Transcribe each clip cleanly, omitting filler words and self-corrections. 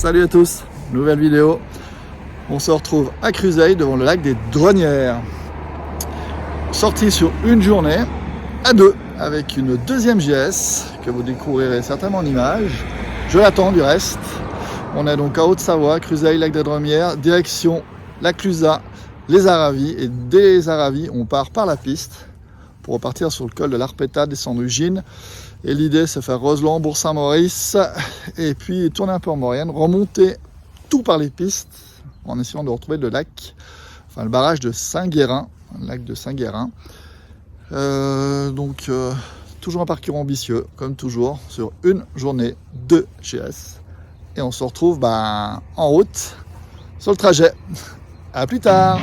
Salut à tous, nouvelle vidéo. On se retrouve à Cruseilles devant le lac des Dronnières. Sortie sur une journée à deux avec une deuxième GS que vous découvrirez certainement en images. Je l'attends du reste. On est donc à Haute-Savoie, Cruseilles, lac des Dronnières, direction la Clusaz, les Aravis. Et dès les Aravis, on part par la piste pour repartir sur le col de l'Arpetta, descendre Ugine. Et l'idée, c'est faire Roseland, Bourg-Saint-Maurice, et puis tourner un peu en Maurienne, remonter tout par les pistes, en essayant de retrouver le lac, enfin le barrage de Saint-Guérin, le lac de Saint-Guérin. Toujours un parcours ambitieux, comme toujours, sur une journée de GS. Et on se retrouve en route, sur le trajet. À plus tard.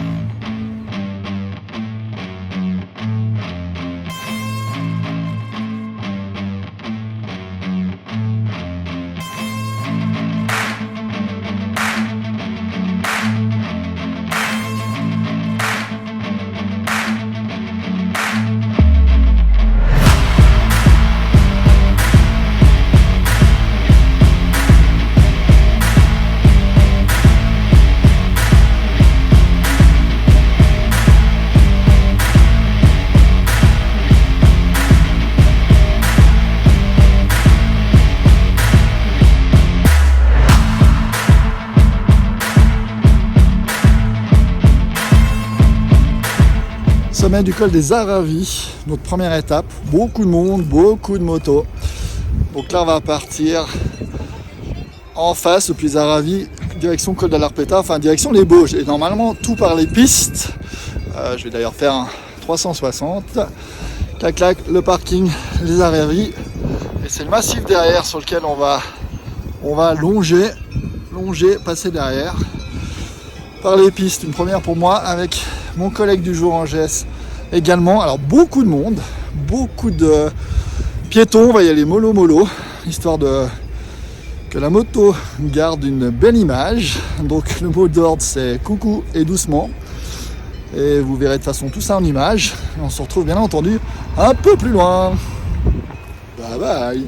Sommet du col des Aravis, notre première étape, beaucoup de monde, beaucoup de motos. Donc là on va partir en face depuis les Aravis, direction col de l'Arpetta, enfin direction les Bauges. Et normalement tout par les pistes. Je vais d'ailleurs faire un 360. Clac clac, le parking, les Aravis. Et c'est le massif derrière sur lequel on va longer, passer derrière. Par les pistes, une première pour moi avec mon collègue du jour en GS également. Alors beaucoup de monde, beaucoup de piétons, on va y aller mollo, histoire que la moto garde une belle image. Donc le mot d'ordre c'est coucou et doucement. Et vous verrez de toute façon tout ça en image. Et on se retrouve bien entendu un peu plus loin. Bye bye.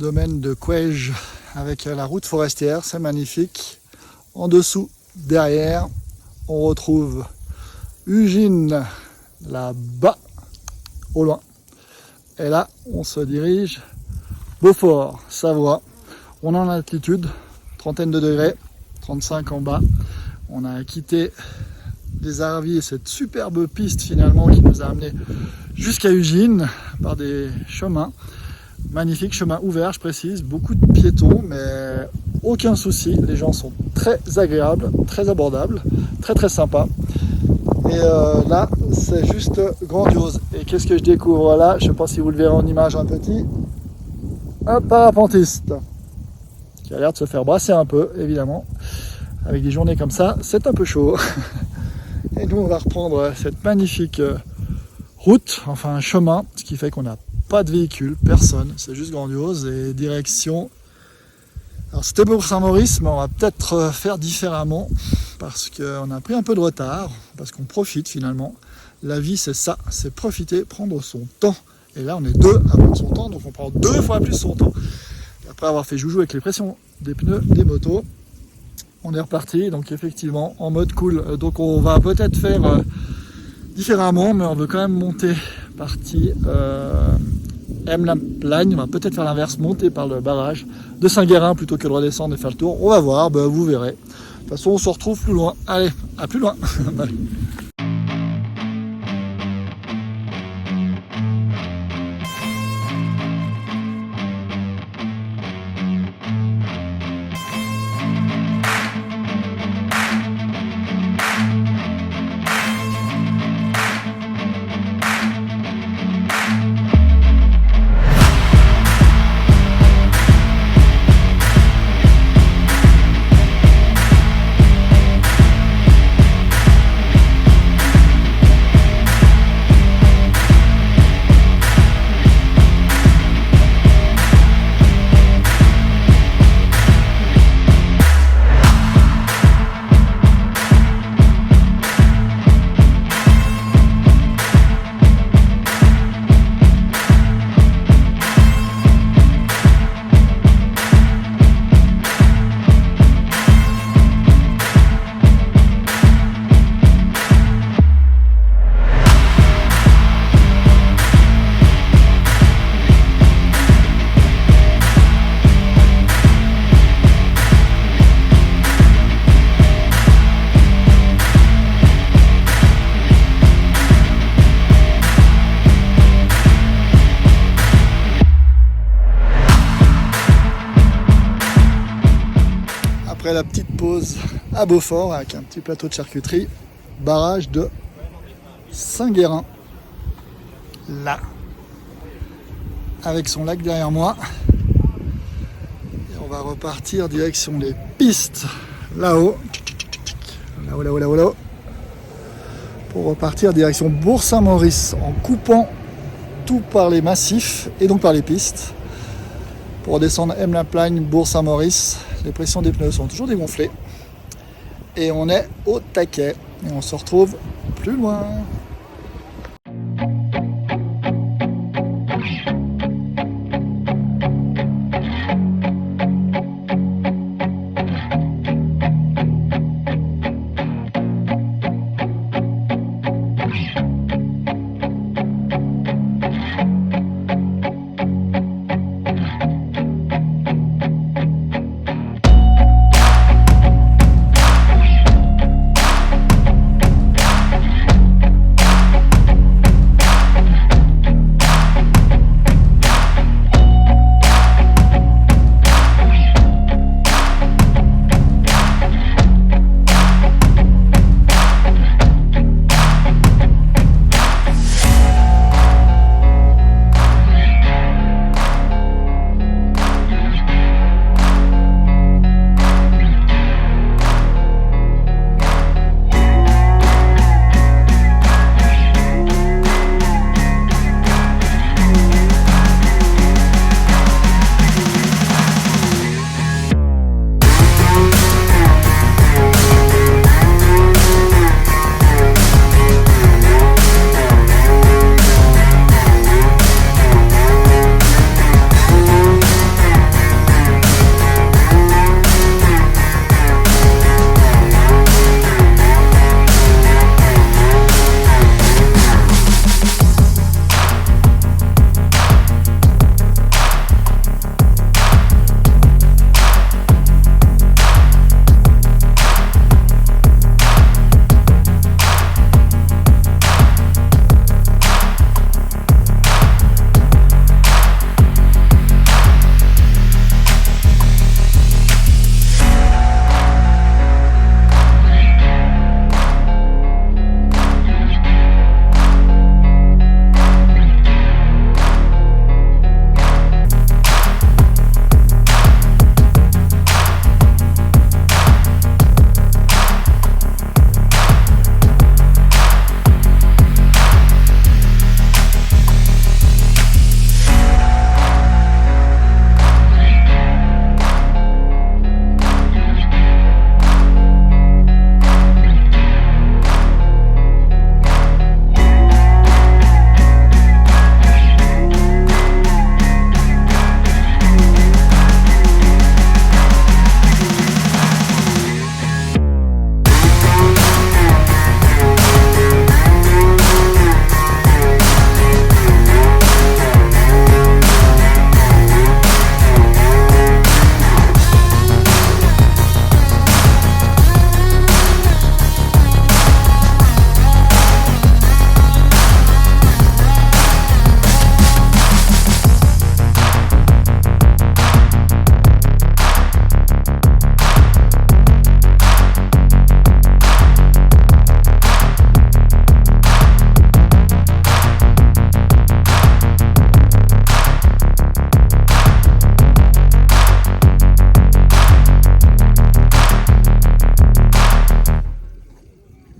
domaine de Couèges avec la route forestière, c'est magnifique. En dessous, derrière, on retrouve Ugine là-bas, au loin. Et là, on se dirige Beaufort, Savoie. On est en altitude, trentaine de degrés, 35 en bas. On a quitté les Aravis et cette superbe piste finalement qui nous a amené jusqu'à Ugine par des chemins. Magnifique, chemin ouvert, je précise, beaucoup de piétons, mais aucun souci. Les gens sont très agréables, très abordables, très sympas. Et là, c'est juste grandiose. Et qu'est-ce que je découvre là? Je ne sais pas si vous le verrez en image un petit. Un parapentiste qui a l'air de se faire brasser un peu, évidemment. Avec des journées comme ça, c'est un peu chaud. Et nous, on va reprendre cette magnifique route, enfin un chemin, ce qui fait qu'on n'a pas de véhicule, personne, c'est juste grandiose. Et direction... Alors c'était pour Saint-Maurice, mais on va peut-être faire différemment, parce qu'on a pris un peu de retard, parce qu'on profite finalement. La vie c'est ça, c'est profiter, prendre son temps. Et là on est deux à prendre son temps, donc on prend 2 fois plus son temps. Et après avoir fait joujou avec les pressions des pneus des motos, on est reparti, donc effectivement en mode cool. Donc on va peut-être faire différemment, mais on veut quand même monter partie M-la-Plagne. On va peut-être faire l'inverse, monter par le barrage de Saint-Guérin plutôt que de redescendre et faire le tour. On va voir, vous verrez. De toute façon, on se retrouve plus loin. Allez, à plus loin. Après la petite pause à Beaufort avec un petit plateau de charcuterie, barrage de Saint-Guérin, là, avec son lac derrière moi. Et on va repartir direction les pistes, là-haut, là-haut, pour repartir direction Bourg-Saint-Maurice en coupant tout par les massifs et donc par les pistes. Pour descendre M-la-Plagne, Bourg-Saint-Maurice, les pressions des pneus sont toujours dégonflées. Et on est au taquet. Et on se retrouve plus loin.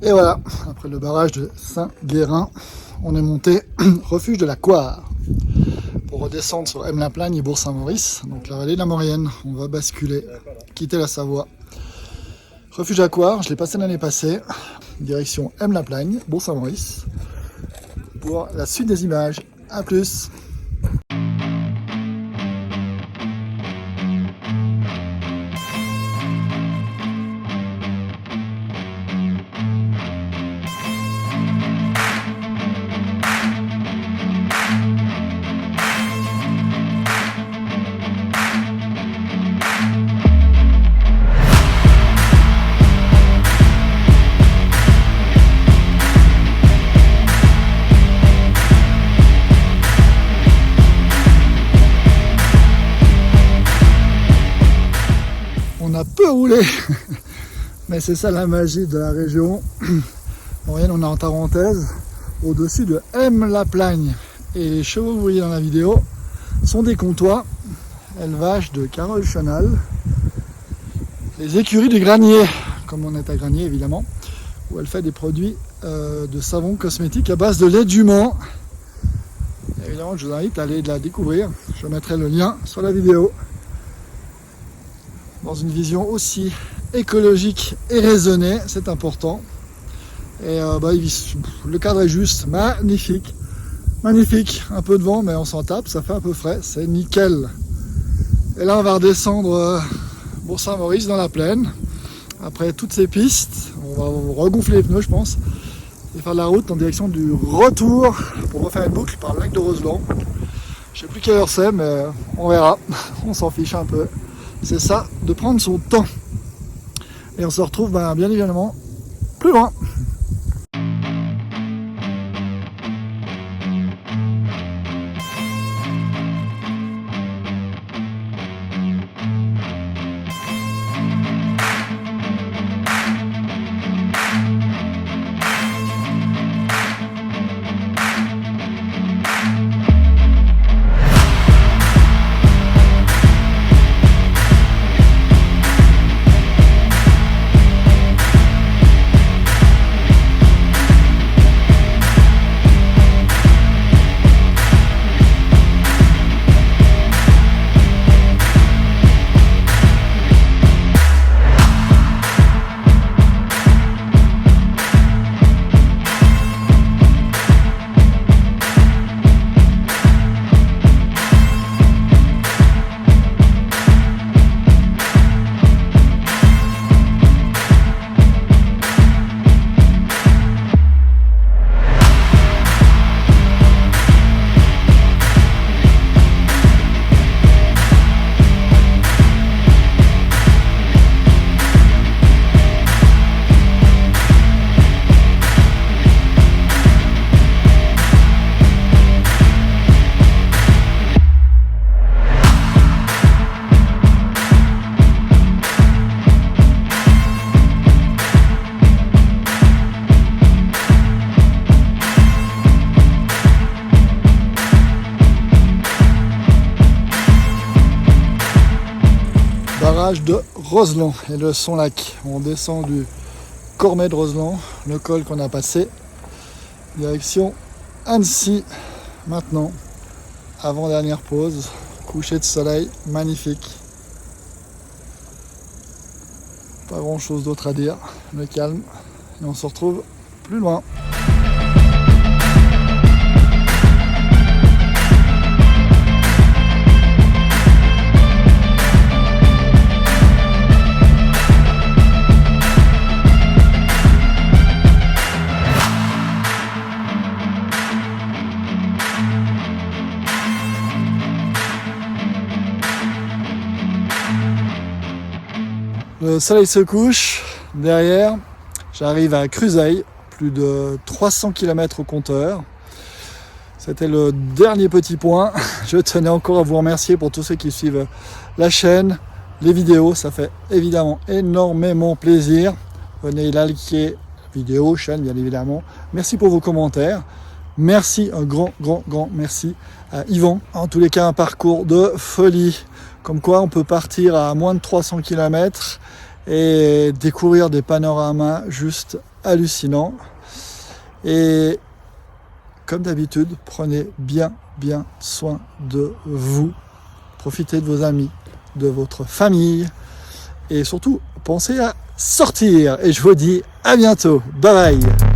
Et voilà, après le barrage de Saint-Guérin, on est monté refuge de la Coire pour redescendre sur M-la-Plagne et Bourg-Saint-Maurice, donc la vallée de la Maurienne. On va basculer, quitter la Savoie. Refuge à Coire, je l'ai passé l'année passée, direction M-la-Plagne, Bourg-Saint-Maurice, pour la suite des images. A plus! On a peu roulé, mais c'est ça la magie de la région. Moyenne, on est en Tarentaise, au-dessus de M-la-Plagne. Et les chevaux que vous voyez dans la vidéo sont des comtois, élevage de Carole Chenal. Les écuries du Granier, comme on est à Granier évidemment, où elle fait des produits de savon cosmétique à base de lait d'humain. Évidemment, je vous invite à aller la découvrir. Je mettrai le lien sur la vidéo. Dans une vision aussi écologique et raisonnée, c'est important. Et le cadre est juste magnifique. Magnifique, un peu de vent, mais on s'en tape, ça fait un peu frais, c'est nickel. Et là, on va redescendre Bourg-Saint-Maurice dans la plaine. Après toutes ces pistes, on va regonfler les pneus, je pense, et faire la route en direction du retour pour refaire une boucle par le lac de Roseland. Je sais plus quelle heure c'est, mais on verra. On s'en fiche un peu. C'est ça, de prendre son temps. Et on se retrouve bien évidemment plus loin. De Roseland et le Son-Lac. On descend du Cormet de Roseland, le col qu'on a passé, direction Annecy maintenant, avant-dernière pause, coucher de soleil magnifique. Pas grand chose d'autre à dire, le calme, et on se retrouve plus loin. Le soleil se couche, derrière j'arrive à Cruseilles, plus de 300 km au compteur. C'était le dernier petit point. Je tenais encore à vous remercier pour tous ceux qui suivent la chaîne, les vidéos, ça fait évidemment énormément plaisir. Venez liker vidéo, chaîne bien évidemment. Merci pour vos commentaires. Merci, un grand merci à Yvan. En tous les cas, un parcours de folie. Comme quoi on peut partir à moins de 300 km et découvrir des panoramas juste hallucinants. Et comme d'habitude, prenez bien soin de vous. Profitez de vos amis, de votre famille et surtout, pensez à sortir. Et je vous dis à bientôt. Bye bye.